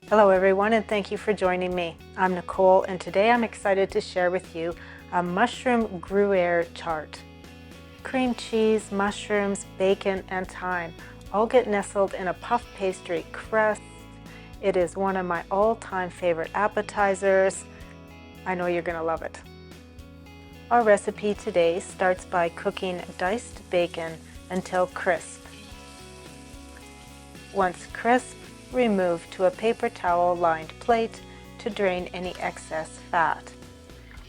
Hello everyone, and thank you for joining me. I'm Nicole, and today I'm excited to share with you a mushroom Gruyere tart. Cream cheese, mushrooms, bacon, and thyme all get nestled in a puff pastry crust. It is one of my all-time favorite appetizers. I know you're going to love it. Our recipe today starts by cooking diced bacon until crisp. Once crisp, remove to a paper towel lined plate to drain any excess fat,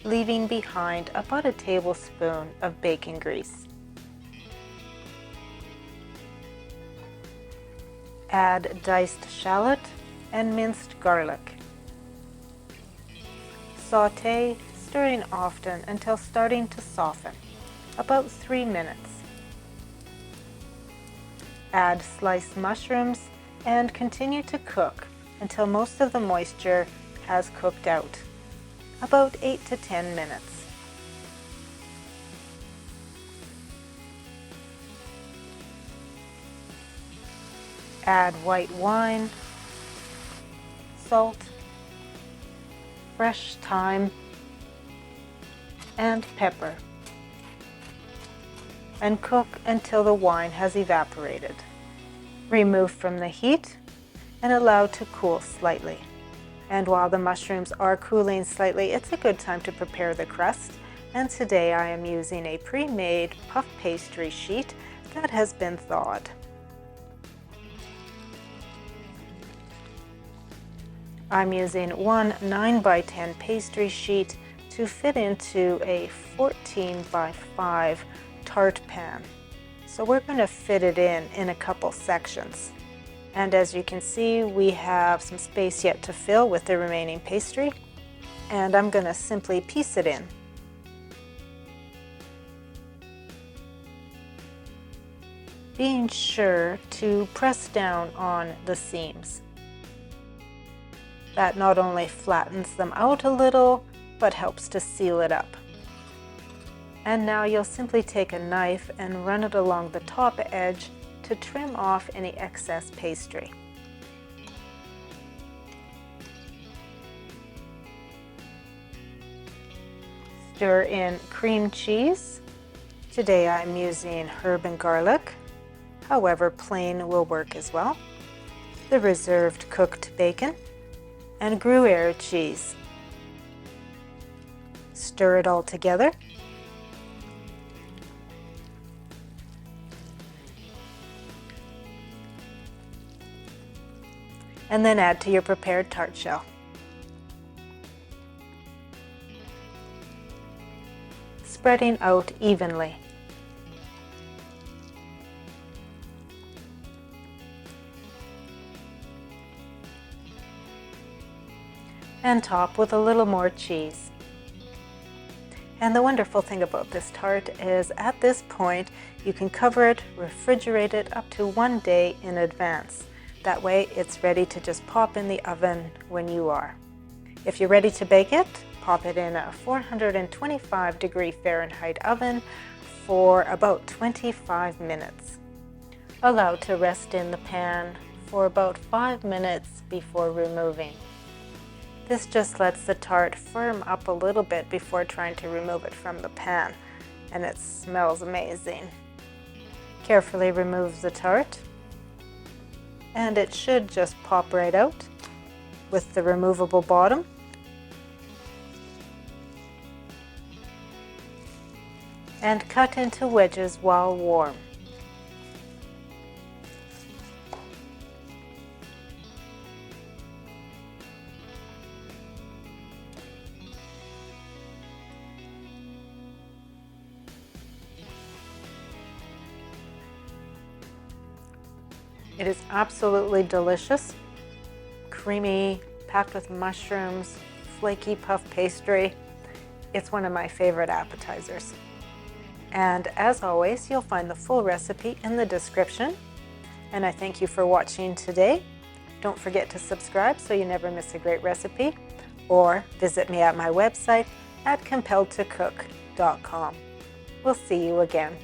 leaving behind about a tablespoon of bacon grease. Add diced shallot and minced garlic. Sauté, stirring often until starting to soften, about 3 minutes. Add sliced mushrooms and continue to cook until most of the moisture has cooked out, about 8 to 10 minutes. Add white wine, salt, fresh thyme, and pepper, and cook until the wine has evaporated. Remove from the heat and allow to cool slightly. And while the mushrooms are cooling slightly, it's a good time to prepare the crust. And today I am using a pre-made puff pastry sheet that has been thawed. I'm using one 9x10 pastry sheet to fit into a 14x5 tart pan. So we're going to fit it in a couple sections. And as you can see, we have some space yet to fill with the remaining pastry. And I'm going to simply piece it in. Being sure to press down on the seams. That not only flattens them out a little, but helps to seal it up. And now you'll simply take a knife and run it along the top edge to trim off any excess pastry. Stir in cream cheese. Today I'm using herb and garlic. However, plain will work as well. The reserved cooked bacon and Gruyere cheese. Stir it all together. And then add to your prepared tart shell. Spreading out evenly. And top with a little more cheese. And the wonderful thing about this tart is at this point you can cover it, refrigerate it up to 1 day in advance. That way it's ready to just pop in the oven when you are. If you're ready to bake it, pop it in a 425-degree Fahrenheit oven for about 25 minutes. Allow to rest in the pan for about 5 minutes before removing. This just lets the tart firm up a little bit before trying to remove it from the pan, and it smells amazing. Carefully remove the tart, and it should just pop right out with the removable bottom. And cut into wedges while warm. It is absolutely delicious, creamy, packed with mushrooms, flaky puff pastry. It's one of my favorite appetizers. And as always, you'll find the full recipe in the description. And I thank you for watching today. Don't forget to subscribe so you never miss a great recipe, or visit me at my website at compelledtocook.com. We'll see you again.